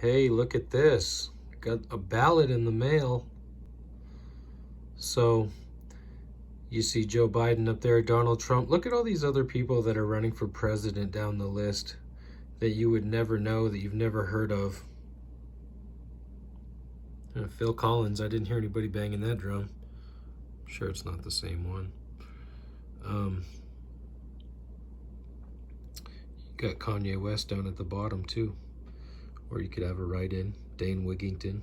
Hey, look at this. Got a ballot in the mail. So you see Joe Biden up there, Donald Trump. Look at all these other people that are running for president down the list that you would never know, that you've never heard of. Phil Collins, I didn't hear anybody banging that drum. I'm sure it's not the same one. You got Kanye West down at the bottom too. Or you could have a write-in, Dane Wigington,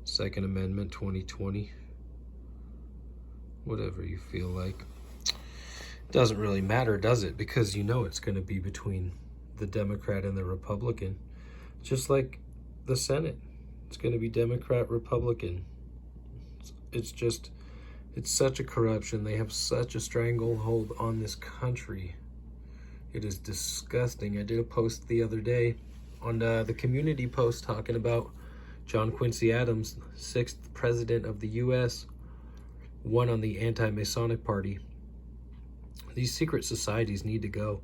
Second Amendment 2020. Whatever you feel like. Doesn't really matter, does it? Because you know it's going to be between the Democrat and the Republican. Just like the Senate. It's going to be Democrat, Republican. It's such a corruption. They have such a stranglehold on this country. It is disgusting. I did a post the other day on the community post talking about John Quincy Adams, 6th president of the U.S., one on the anti-Masonic party. These secret societies need to go.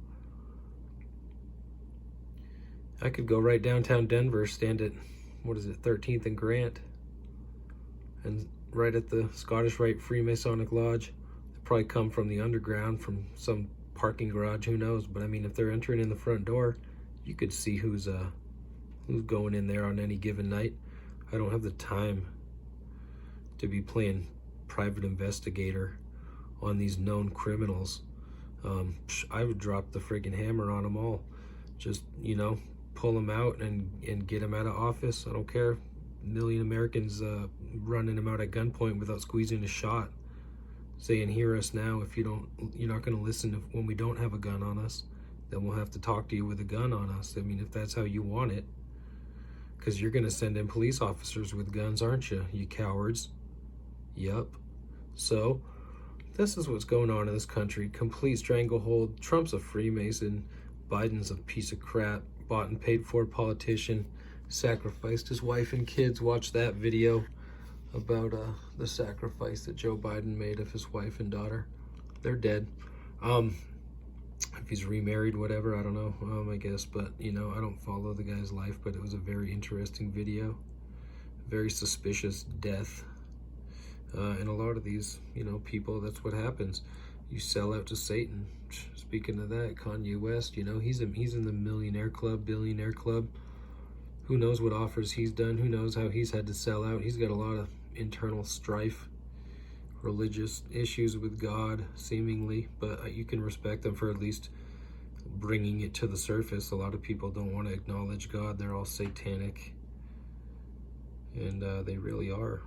I could go right downtown Denver, stand at, 13th and Grant, and right at the Scottish Rite Freemasonic Lodge. They probably come from the underground, from some parking garage, who knows? But I mean, if they're entering in the front door, you could see who's going in there on any given night. I don't have the time to be playing private investigator on these known criminals. I would drop the friggin' hammer on them all. Just, pull them out and get them out of office. I don't care. A million Americans running them out at gunpoint without squeezing a shot, saying, hear us now. If you're not going to listen when we don't have a gun on us, then we'll have to talk to you with a gun on us. I mean, if that's how you want it. Because you're going to send in police officers with guns, aren't you, you cowards? Yup. So, this is what's going on in this country. Complete stranglehold. Trump's a Freemason. Biden's a piece of crap. Bought and paid for politician. Sacrificed his wife and kids. Watch that video about the sacrifice that Joe Biden made of his wife and daughter. They're dead. If he's remarried, whatever, I don't know, I guess. But, I don't follow the guy's life, but it was a very interesting video. Very suspicious death. And a lot of these, people, that's what happens. You sell out to Satan. Speaking of that, Kanye West, he's in the millionaire club, billionaire club. Who knows what offers he's done? Who knows how he's had to sell out? He's got a lot of internal strife, religious issues with God, seemingly. But you can respect them for at least bringing it to the surface. A lot of people don't want to acknowledge God. They're all satanic. And they really are.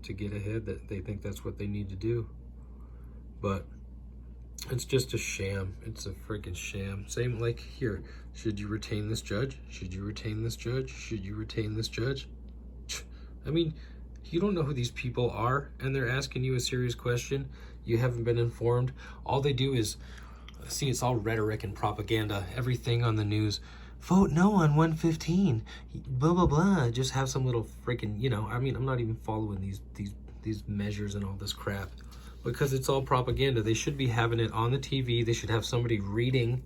To get ahead, that they think that's what they need to do. But it's just a sham. It's a freaking sham. Same like here. Should you retain this judge? Should you retain this judge? Should you retain this judge? I mean, you don't know who these people are, and they're asking you a serious question. You haven't been informed. All they do is, see, it's all rhetoric and propaganda. Everything on the news. Vote no on 115. Blah, blah, blah. Just have some little freaking, I mean, I'm not even following these measures and all this crap. Because it's all propaganda. They should be having it on the TV. They should have somebody reading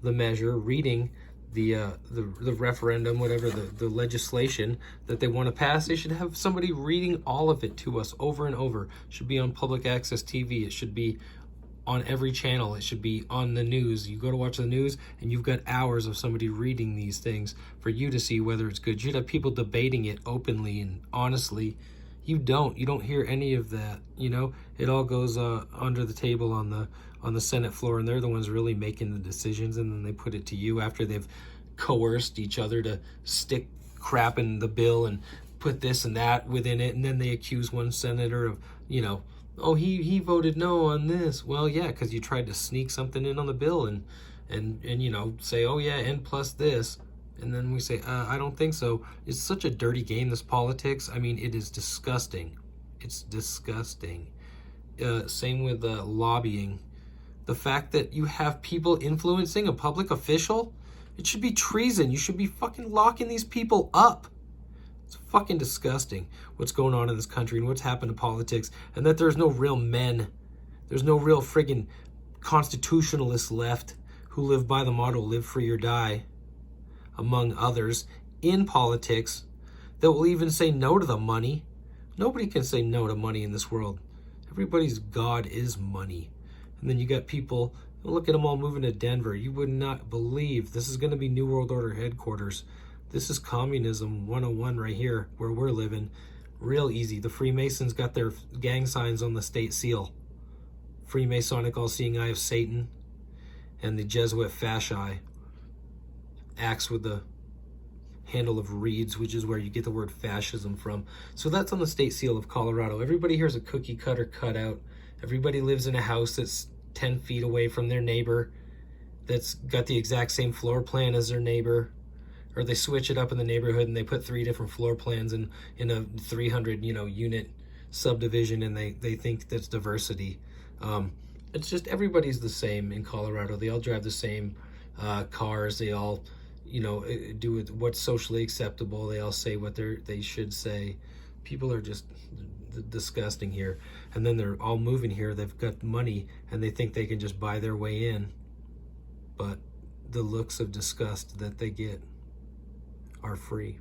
the measure, reading the referendum, whatever, the legislation that they want to pass. They should have somebody reading all of it to us over and over. It should be on public access TV. It should be on every channel. It should be on the news. You go to watch the news and you've got hours of somebody reading these things for you to see whether it's good. You'd have people debating it openly and honestly. You don't hear any of that. It all goes under the table on the Senate floor, and they're the ones really making the decisions, and then they put it to you after they've coerced each other to stick crap in the bill and put this and that within it, and then they accuse one senator of, oh, he voted no on this. Well, yeah, because you tried to sneak something in on the bill and say, oh yeah, and plus this. And then we say, I don't think so. It's such a dirty game, this politics. I mean, it is disgusting. It's disgusting. Same with lobbying. The fact that you have people influencing a public official, it should be treason. You should be fucking locking these people up. It's fucking disgusting what's going on in this country and what's happened to politics, and that there's no real men. There's no real friggin' constitutionalists left who live by the motto, live free or die, among others, in politics that will even say no to the money. Nobody can say no to money in this world. Everybody's God is money. And then you got people, look at them all moving to Denver. You would not believe this is going to be New World Order headquarters. This is communism 101 right here where we're living. Real easy. The Freemasons got their gang signs on the state seal. Freemasonic all-seeing eye of Satan, and the Jesuit fasci, axe with the handle of reeds, which is where you get the word fascism from. So that's on the state seal of Colorado. Everybody here is a cookie cutter cutout. Everybody lives in a house that's 10 feet away from their neighbor, that's got the exact same floor plan as their neighbor, or they switch it up in the neighborhood and they put 3 different floor plans in a 300 unit subdivision, and they think that's diversity. It's just everybody's the same in Colorado. They all drive the same cars. They all do what's socially acceptable. They all say what they should say. People are just disgusting here. And then they're all moving here. They've got money and they think they can just buy their way in. But the looks of disgust that they get are free.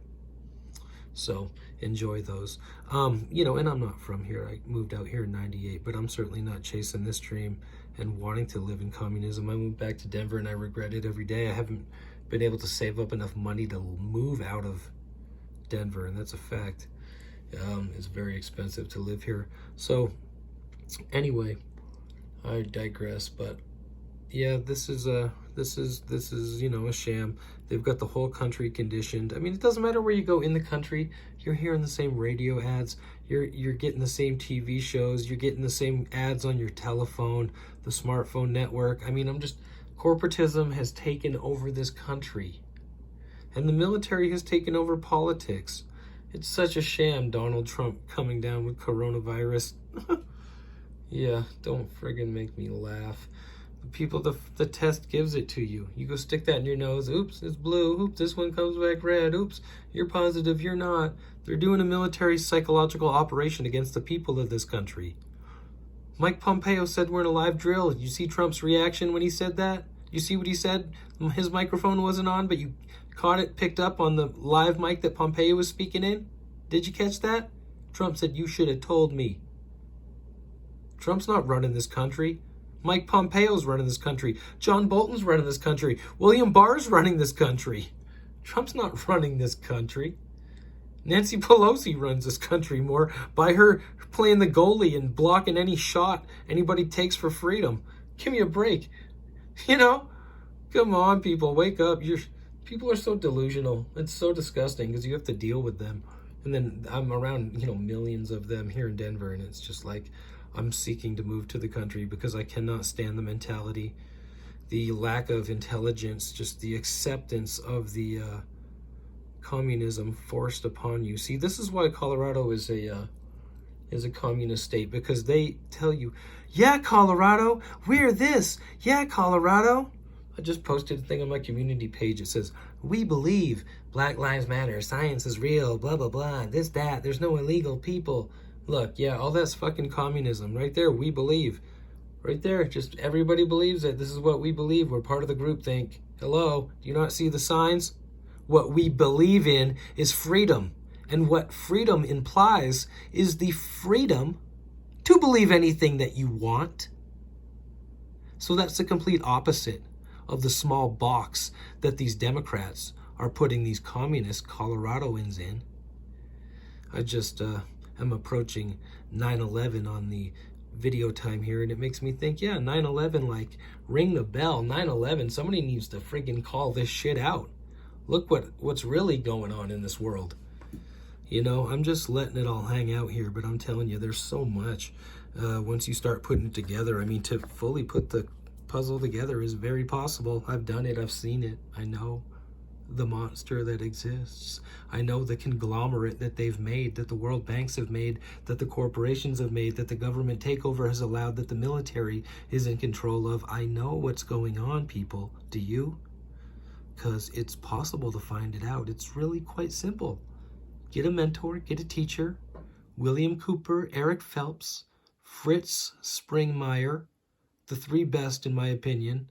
So enjoy those. And I'm not from here. I moved out here in 98, but I'm certainly not chasing this dream and wanting to live in communism. I moved back to Denver and I regret it every day. I haven't been able to save up enough money to move out of Denver, and that's a fact. It's very expensive to live here. So anyway, I digress, but yeah, this is a sham. They've got the whole country conditioned. I mean, it doesn't matter where you go in the country. You're hearing the same radio ads. You're getting the same TV shows. You're getting the same ads on your telephone, the smartphone network. I mean, corporatism has taken over this country, and the military has taken over politics. It's such a sham, Donald Trump coming down with coronavirus. Yeah, don't friggin' make me laugh. People, the test gives it to you. You go stick that in your nose. Oops, it's blue. Oops, this one comes back red. Oops, you're positive, you're not. They're doing a military psychological operation against the people of this country. Mike Pompeo said we're in a live drill. You see Trump's reaction when he said that? You see what he said? His microphone wasn't on, but you caught it, picked up on the live mic that Pompeo was speaking in? Did you catch that? Trump said, you should have told me. Trump's not running this country. Mike Pompeo's running this country. John Bolton's running this country. William Barr's running this country. Trump's not running this country. Nancy Pelosi runs this country more by her playing the goalie and blocking any shot anybody takes for freedom. Give me a break. Come on, people, wake up. People are so delusional. It's so disgusting because you have to deal with them. And then I'm around, millions of them here in Denver, and it's just like, I'm seeking to move to the country because I cannot stand the mentality, the lack of intelligence, just the acceptance of the communism forced upon you. See, this is why Colorado is a communist state, because they tell you, yeah, Colorado, we're this. Yeah, Colorado. I just posted a thing on my community page. It says, we believe Black Lives Matter, science is real, blah, blah, blah, this, that, there's no illegal people. Look, yeah, all that's fucking communism. Right there, we believe. Right there, just everybody believes it. This is what we believe. We're part of the groupthink. Hello, do you not see the signs? What we believe in is freedom. And what freedom implies is the freedom to believe anything that you want. So that's the complete opposite of the small box that these Democrats are putting these communist Coloradoans in. I just am approaching 9/11 on the video time here, and it makes me think, yeah, 9/11, like, ring the bell. 9/11, somebody needs to friggin' call this shit out. Look what's really going on in this world. I'm just letting it all hang out here, but I'm telling you, there's so much once you start putting it together. I mean, to fully put the puzzle together is very possible. I've done it. I've seen it. I know the monster that exists. I know the conglomerate that they've made, that the world banks have made, that the corporations have made, that the government takeover has allowed, that the military is in control of. I know what's going on, people. Do you? Because it's possible to find it out. It's really quite simple. Get a mentor, get a teacher. William Cooper, Eric Phelps, Fritz Springmeier, the 3 best in my opinion,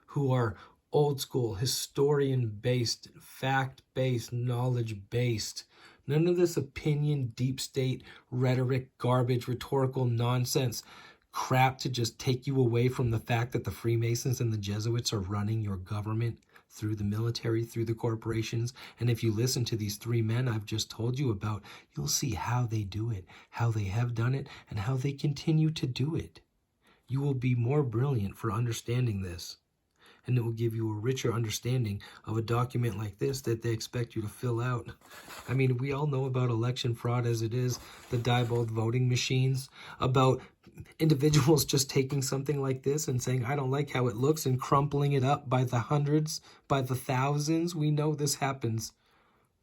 who are Old school, historian-based, fact-based, knowledge-based. None of this opinion, deep state, rhetoric, garbage, rhetorical nonsense crap to just take you away from the fact that the Freemasons and the Jesuits are running your government through the military, through the corporations. And if you listen to these three men I've just told you about, you'll see how they do it, how they have done it, and how they continue to do it. You will be more brilliant for understanding this. And it will give you a richer understanding of a document like this that they expect you to fill out. I mean, we all know about election fraud as it is, the Diebold voting machines, about individuals just taking something like this and saying, I don't like how it looks, and crumpling it up by the hundreds, by the thousands. We know this happens.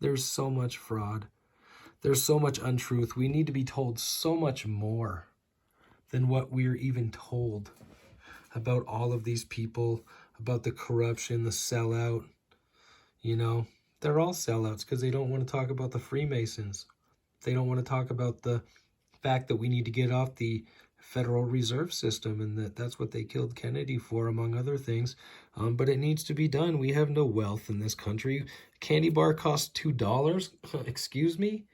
There's so much fraud. There's so much untruth. We need to be told so much more than what we're even told about all of these people, about the corruption, the sellout. You know, they're all sellouts because they don't want to talk about the Freemasons. They don't want to talk about the fact that we need to get off the Federal Reserve System, and that's what they killed Kennedy for, among other things. But it needs to be done. We have no wealth in this country. A candy bar costs $2. Excuse me?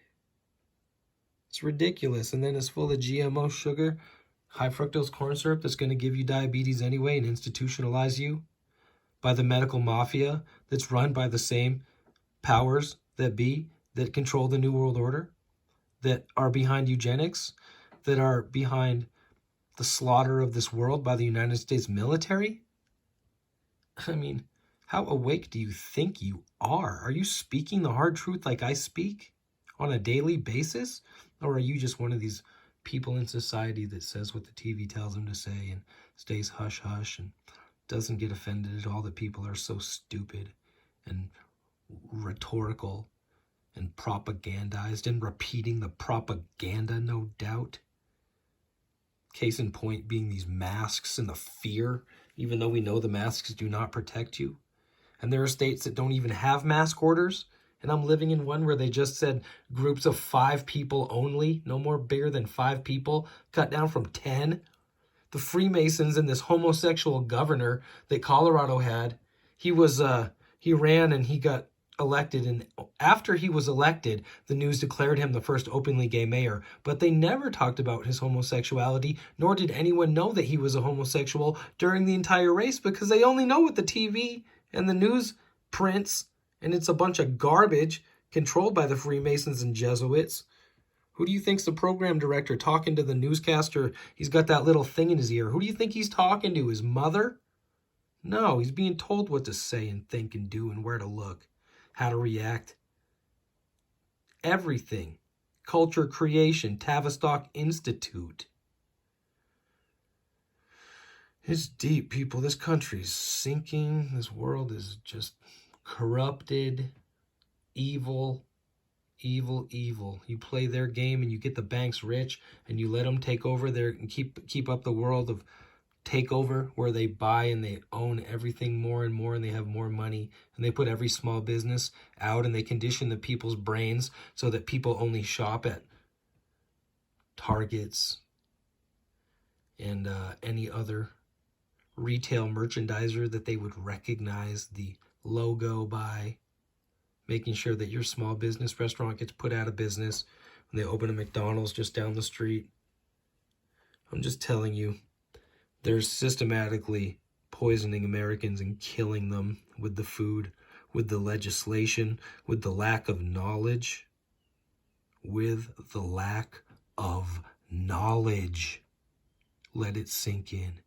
It's ridiculous. And then it's full of GMO sugar, high fructose corn syrup that's going to give you diabetes anyway and institutionalize you by the medical mafia that's run by the same powers that be, that control the New World Order, that are behind eugenics, that are behind the slaughter of this world by the United States military? I mean, how awake do you think you are? Are you speaking the hard truth like I speak on a daily basis? Or are you just one of these people in society that says what the TV tells them to say and stays hush-hush and doesn't get offended at all that people are so stupid and rhetorical and propagandized and repeating the propaganda, no doubt? Case in point being these masks and the fear, even though we know the masks do not protect you. And there are states that don't even have mask orders. And I'm living in one where they just said groups of 5 people only, no more bigger than 5 people, cut down from 10. The Freemasons and this homosexual governor that Colorado had, he ran and he got elected. And after he was elected, the news declared him the first openly gay mayor. But they never talked about his homosexuality, nor did anyone know that he was a homosexual during the entire race, because they only know what the TV and the news prints. And it's a bunch of garbage controlled by the Freemasons and Jesuits. Who do you think's the program director talking to the newscaster? He's got that little thing in his ear. Who do you think he's talking to? His mother? No, he's being told what to say and think and do and where to look, how to react. Everything. Culture creation, Tavistock Institute. It's deep, people. This country's sinking. This world is just corrupted, evil, evil, evil. You play their game and you get the banks rich, and you let them take over there and keep up the world of takeover, where they buy and they own everything more and more, and they have more money, and they put every small business out, and they condition the people's brains so that people only shop at Targets and any other retail merchandiser that they would recognize the logo by, making sure that your small business restaurant gets put out of business when they open a McDonald's just down the street. I'm just telling you, they're systematically poisoning Americans and killing them with the food, with the legislation, with the lack of knowledge. With the lack of knowledge. Let it sink in.